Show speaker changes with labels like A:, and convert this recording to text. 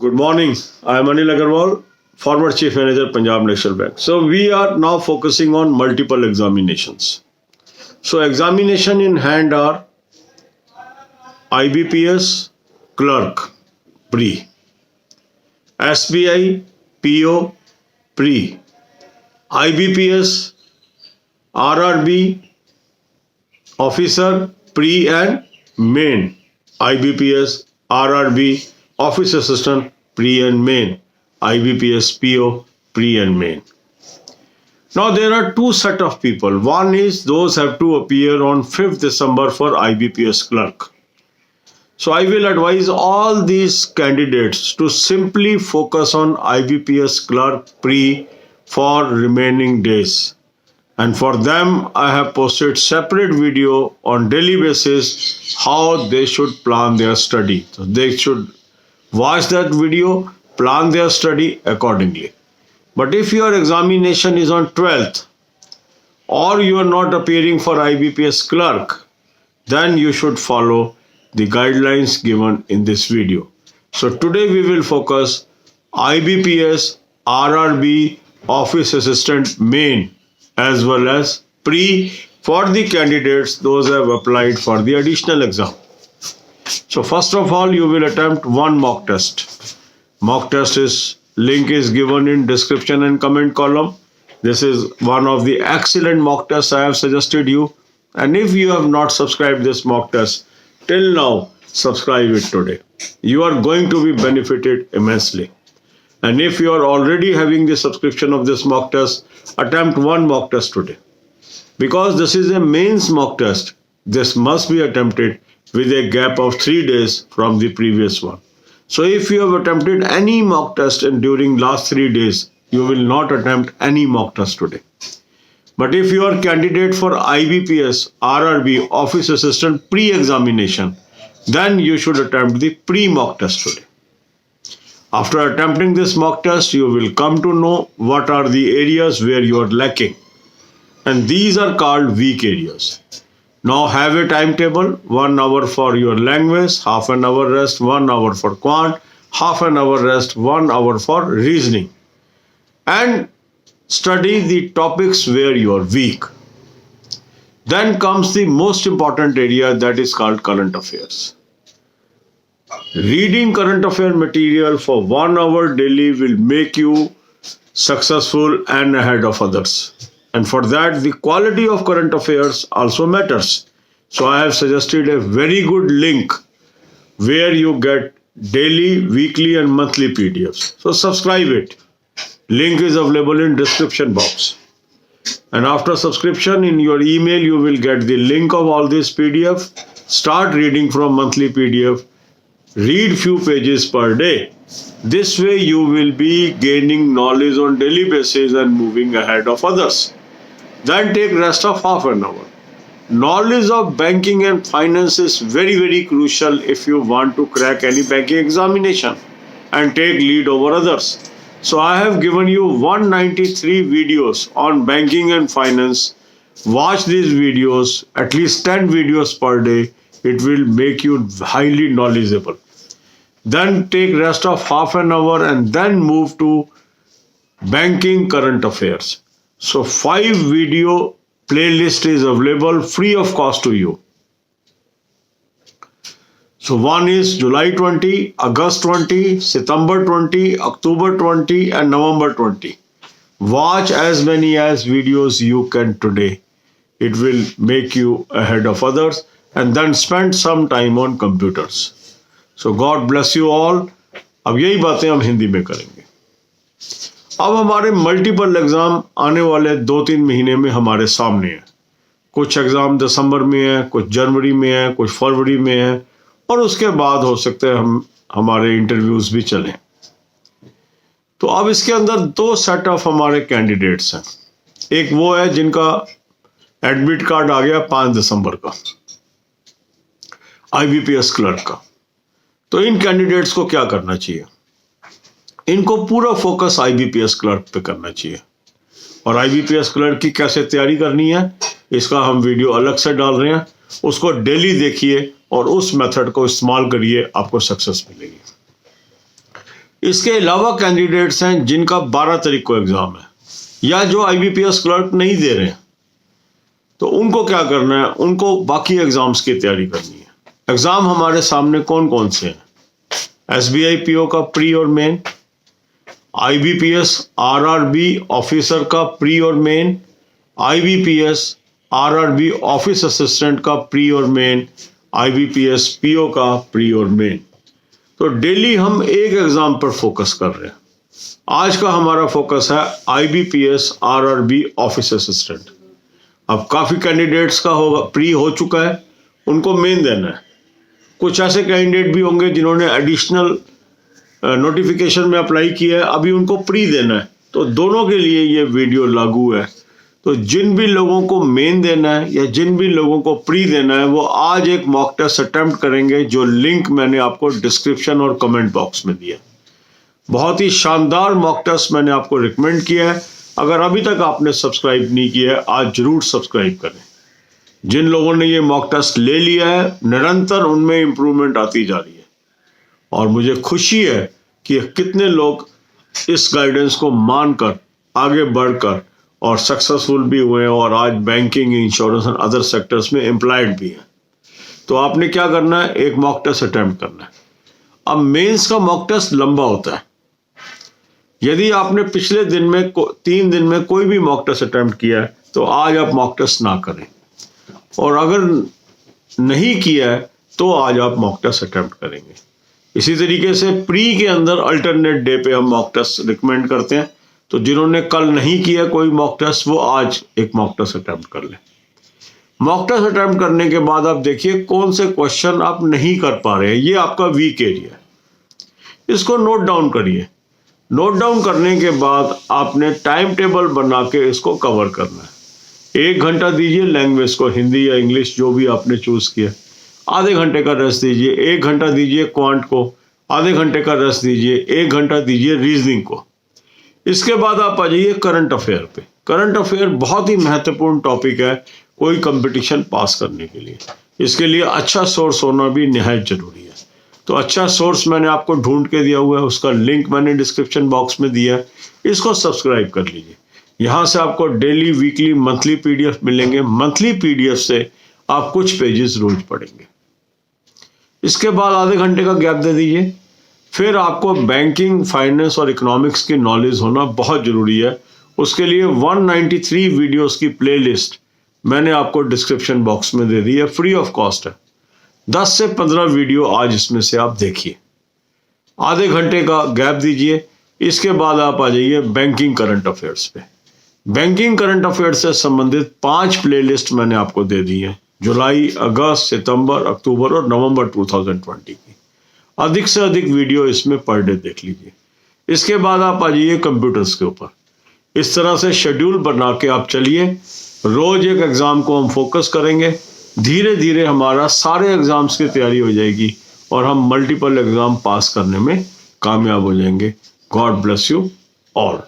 A: Good morning. I am Anil Agarwal, former Chief Manager, Punjab National Bank. So we are now focusing on multiple examinations. So examination in hand are IBPS Clerk Pre, SBI PO Pre, IBPS RRB Officer Pre and Main, IBPS RRB Office Assistant Pre and Main, IBPS PO Pre and Main. Now there are two set of people. One is those have to appear on 5th December for IBPS Clerk. So I will advise all these candidates to simply focus on IBPS Clerk Pre for remaining days. And for them, I have posted separate video on daily basis how they should plan their study. So they should watch that video, plan their study accordingly. But if your examination is on 12th or you are not appearing for IBPS Clerk, then you should follow the guidelines given in this video. So today we will focus IBPS RRB Office Assistant Main as well as Pre for the candidates those who have applied for the additional exam. So first of all, you will attempt one mock test. Mock test link is given in description and comment column. This is one of the excellent mock tests I have suggested you. And if you have not subscribed this mock test till now, subscribe it today. You are going to be benefited immensely. And if you are already having the subscription of this mock test, attempt one mock test today. Because this is a mains mock test, this must be attempted with a gap of 3 days from the previous one. So if you have attempted any mock test during last 3 days, you will not attempt any mock test today. But if you are candidate for IBPS RRB Office Assistant Pre-Examination, then you should attempt the pre-mock test today. After attempting this mock test, you will come to know what are the areas where you are lacking. And these are called weak areas. Now have a timetable, 1 hour for your language, half an hour rest, 1 hour for quant, half an hour rest, 1 hour for reasoning. And study the topics where you are weak. Then comes the most important area, that is called current affairs. Reading current affair material for 1 hour daily will make you successful and ahead of others. And for that, the quality of current affairs also matters. So I have suggested a very good link where you get daily, weekly and monthly PDFs. So subscribe it. Link is available in description box. And after subscription in your email, you will get the link of all this PDF. Start reading from monthly PDF. Read few pages per day. This way you will be gaining knowledge on daily basis and moving ahead of others. Then take rest of half an hour. Knowledge of banking and finance is very, very crucial if you want to crack any banking examination and take lead over others. So I have given you 193 videos on banking and finance. Watch these videos, at least 10 videos per day. It will make you highly knowledgeable. Then take rest of half an hour and then move to banking current affairs. So 5 video playlist is available free of cost to you. So one is July 20, August 20, September 20, October 20 and November 20. Watch as many as videos you can today. It will make you ahead of others. And then spend some time on computers. So God bless you all. अब यही बातें हम हिंदी में करेंगे. अब हमारे multiple exam आने वाले 2-3 महीने में हमारे सामने हैं. कुछ एग्जाम दिसंबर में है, कुछ जनवरी में है, कुछ फरवरी में है और उसके बाद हो सकते हैं हमारे इंटरव्यूज भी चलें. तो अब इसके अंदर 2 सेट ऑफ हमारे कैंडिडेट्स हैं. एक वो है जिनका एडमिट कार्ड आ गया 5 दिसंबर का IBPS क्लर्क का. तो इन कैंडिडेट्स को क्या करना चाहिए? इनको पूरा फोकस IBPS क्लर्क पे करना चाहिए. और IBPS क्लर्क की कैसे तैयारी करनी है, इसका हम वीडियो अलग से डाल रहे हैं. उसको डेली देखिए और उस मेथड को इस्तेमाल करिए, आपको सक्सेस मिलेगी. इसके अलावा कैंडिडेट्स हैं जिनका 12 तारीख को एग्जाम है या जो IBPS क्लर्क नहीं दे रहे हैं, तो उनको क्या करना है, उनको बाकी एग्जाम्स की तैयारी करनी है। एग्जाम हमारे सामने कौन कौन से हैं? SBI PO का प्री और मेन, IBPS RRB ऑफिसर का प्री और main, IBPS RRB office assistant का प्री और मेन, IBPS PO का प्री और मेन। तो डेली हम एक एग्जाम पर फोकस कर रहे हैं। आज का हमारा फोकस है IBPS RRB ऑफिस असिस्टेंट। अब काफी कैंडिडेट्स का होगा प्री हो चुका है, उनको मेन देना है। कुछ ऐसे कैंडिडेट भी होंगे जिन्होंने एडिशनल नोटिफिकेशन में अप्लाई किया है, अभी उनको प्री देना है। तो दोनों के लिए ये वीडियो लागू है। तो जिन भी लोगों को मेन देना है या जिन भी लोगों को प्री देना है, वो आज एक मॉक टेस्ट अटेम्प्ट करेंगे, जो लिंक मैंने आपको डिस्क्रिप्शन और कमेंट बॉक्स में दिया। बहुत ही शानदार मॉक टेस्ट मैंने आपको रिकमेंड किया है। अगर अभी तक आपने सब्सक्राइब नहीं किया है, आज जरूर सब्सक्राइब करें। जिन लोगों ने ये मॉक टेस्ट ले लिया है, निरंतर उनमें इंप्रूवमेंट आती जा रही है और मुझे खुशी है कि कितने लोग इस गाइडेंस को मानकर आगे बढ़कर और सक्सेसफुल भी हुए हैं और आज बैंकिंग, इंश्योरेंस और अदर सेक्टर्स में एम्प्लॉयड भी हैं। तो आपने क्या करना है, एक मॉक टेस्ट अटेम्प्ट करना है। अब मेंस का मॉक टेस्ट लंबा होता है। यदि आपने पिछले दिन में 3 दिन में कोई भी मॉक टेस्ट अटेम्प्ट किया है, तो आज आप मॉक टेस्ट ना करें, और अगर नहीं किया है तो आज आप मॉक टेस्ट अटेम्प्ट करेंगे। इसी तरीके से प्री के अंदर अल्टरनेट डे पे हम मॉक टेस्ट रिकमेंड करते हैं। तो जिन्होंने कल नहीं किया कोई मॉक टेस्ट, वो आज एक मॉक टेस्ट अटेम्प्ट कर लें। मॉक टेस्ट अटेम्प्ट करने के बाद आप देखिए कौन से क्वेश्चन आप नहीं कर पा रहे हैं। ये आपका वीक एरिया है, इसको नोट डाउन करिए। नोट डाउन करने के बाद आपने टाइम टेबल बना के इसको कवर करना है। 1 घंटा दीजिए लैंग्वेज को, हिंदी या इंग्लिश जो भी आपने चूज किया। आधे घंटे का रेस्ट दीजिए। 1 घंटा दीजिए क्वांट को, आधे घंटे का रेस्ट दीजिए। 1 घंटा दीजिए रीजनिंग को। इसके बाद आप आ जाइए करंट अफेयर पे। करंट अफेयर बहुत ही महत्वपूर्ण टॉपिक है कोई कंपटीशन पास करने के लिए। इसके लिए अच्छा सोर्स होना भी निहायत जरूरी है। तो अच्छा सोर्स मैंने आपको ढूंढ के दिया हुआ है, उसका लिंक मैंने डिस्क्रिप्शन बॉक्स में दिया है। इसको सब्सक्राइब कर लीजिए। यहाँ से आपको डेली, वीकली, मंथली PDF मिलेंगे। मंथली PDF से आप कुछ पेजेस रोज पढ़ेंगे। इसके बाद आधे घंटे का गैप दे दीजिए। फिर आपको बैंकिंग, फाइनेंस और इकोनॉमिक्स की नॉलेज होना बहुत जरूरी है। उसके लिए 193 वीडियोस की प्लेलिस्ट मैंने आपको डिस्क्रिप्शन बॉक्स में दे दी है, फ्री ऑफ कॉस्ट है। 10 से 15 वीडियो आज इसमें से आप देखिए। आधे घंटे का गैप दीजिए। इसके बाद आप आ जाइए बैंकिंग करंट अफेयर्स पे। बैंकिंग करंट अफेयर्स से संबंधित 5 प्लेलिस्ट मैंने आपको दे दी है, जुलाई, अगस्त, सितंबर, अक्टूबर और नवंबर 2020 की। अधिक से अधिक वीडियो इसमें पर डे देख लीजिए। इसके बाद आप आ जाइए कंप्यूटर्स के ऊपर। इस तरह से शेड्यूल बना के आप चलिए। रोज एक एग्जाम को हम फोकस करेंगे। धीरे धीरे हमारा सारे एग्जाम्स की तैयारी हो जाएगी और हम मल्टीपल एग्जाम पास करने में कामयाब हो जाएंगे। God bless you all.